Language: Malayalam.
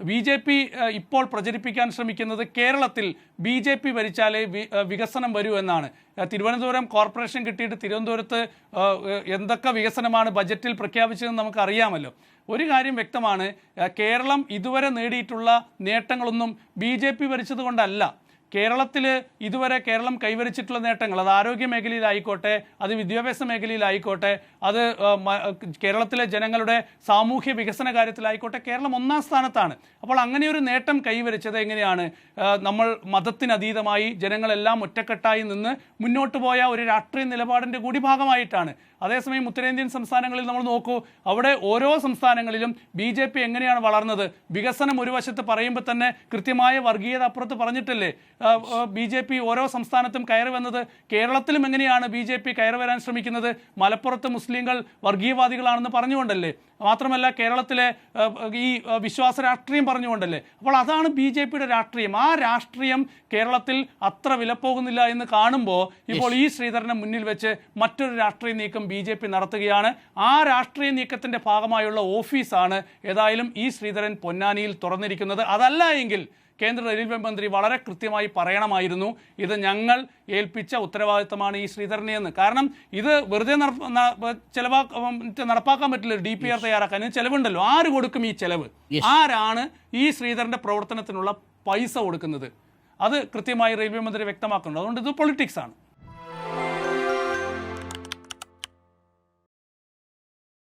BJP ഇപ്പോൾ പ്രചരിപ്പിക്കാൻ ശ്രമിക്കുന്നത് കേരളത്തിൽ BJP ഭരിച്ചാലേ വികസനം വരൂ എന്നാണ്. തിരുവനന്തപുരം കോർപ്പറേഷൻ കിട്ടിയിട്ട് തിരുവനന്തപുരത്ത് എന്തൊക്കെ വികസനമാണ് ബജറ്റിൽ പ്രഖ്യാപിച്ചതെന്ന് നമുക്കറിയാമല്ലോ. ഒരു കാര്യം വ്യക്തമാണ്, കേരളം ഇതുവരെ നേടിയിട്ടുള്ള നേട്ടങ്ങളൊന്നും BJP ഭരിച്ചത് കൊണ്ടല്ല. കേരളത്തിൽ ഇതുവരെ കേരളം കൈവരിച്ചിട്ടുള്ള നേട്ടങ്ങൾ, അത് ആരോഗ്യ മേഖലയിലായിക്കോട്ടെ, അത് വിദ്യാഭ്യാസ മേഖലയിലായിക്കോട്ടെ, അത് കേരളത്തിലെ ജനങ്ങളുടെ സാമൂഹ്യ വികസന കാര്യത്തിലായിക്കോട്ടെ, കേരളം ഒന്നാം സ്ഥാനത്താണ്. അപ്പോൾ അങ്ങനെയൊരു നേട്ടം കൈവരിച്ചത് എങ്ങനെയാണ്? നമ്മൾ മതത്തിനതീതമായി ജനങ്ങളെല്ലാം ഒറ്റക്കെട്ടായി നിന്ന് മുന്നോട്ട് പോയ ഒരു രാഷ്ട്രീയ നിലപാടിൻ്റെ കൂടി ഭാഗമായിട്ടാണ്. അതേസമയം ഉത്തരേന്ത്യൻ സംസ്ഥാനങ്ങളിൽ നമ്മൾ നോക്കൂ, അവിടെ ഓരോ സംസ്ഥാനങ്ങളിലും BJP എങ്ങനെയാണ് വളർന്നത്? വികസനം ഒരു വശത്ത് പറയുമ്പോൾ തന്നെ കൃത്യമായ വർഗീയത അപ്പുറത്ത് പറഞ്ഞിട്ടല്ലേ BJP ഓരോ സംസ്ഥാനത്തും കയറി വന്നത്? കേരളത്തിലും എങ്ങനെയാണ് BJP കയറി വരാൻ ശ്രമിക്കുന്നത്? മലപ്പുറത്ത് മുസ്ലിങ്ങൾ വർഗീയവാദികളാണെന്ന് പറഞ്ഞുകൊണ്ടല്ലേ? മാത്രമല്ല കേരളത്തിലെ ഈ വിശ്വാസ രാഷ്ട്രീയം പറഞ്ഞുകൊണ്ടല്ലേ? അപ്പോൾ അതാണ് BJPയുടെ രാഷ്ട്രീയം. ആ രാഷ്ട്രീയം കേരളത്തിൽ അത്ര വിലപ്പോകുന്നില്ല എന്ന് കാണുമ്പോൾ ഇപ്പോൾ ഈ ശ്രീധരനെ മുന്നിൽ വെച്ച് മറ്റൊരു രാഷ്ട്രീയ നീക്കം BJP നടത്തുകയാണ്. ആ രാഷ്ട്രീയ നീക്കത്തിൻ്റെ ഭാഗമായുള്ള ഓഫീസാണ് ഏതായാലും ഈ ശ്രീധരൻ പൊന്നാനിയിൽ തുറന്നിരിക്കുന്നത്. അതല്ല എങ്കിൽ കേന്ദ്ര റെയിൽവേ മന്ത്രി വളരെ കൃത്യമായി പറയണമായിരുന്നു, ഇത് ഞങ്ങൾ ഏൽപ്പിച്ച ഉത്തരവാദിത്തമാണ് ഈ ശ്രീധരനെ എന്ന്. കാരണം ഇത് വെറുതെ നടപ്പാക്കാൻ പറ്റില്ല. DPR തയ്യാറാക്കാൻ ചെലവുണ്ടല്ലോ. ആര് കൊടുക്കും ഈ ചെലവ്? ആരാണ് ഈ ശ്രീധരന്റെ പ്രവർത്തനത്തിനുള്ള പൈസ കൊടുക്കുന്നത്? അത് കൃത്യമായി റെയിൽവേ മന്ത്രി വ്യക്തമാക്കുന്നുണ്ട്. അതുകൊണ്ട് ഇത് പൊളിറ്റിക്സ് ആണ്.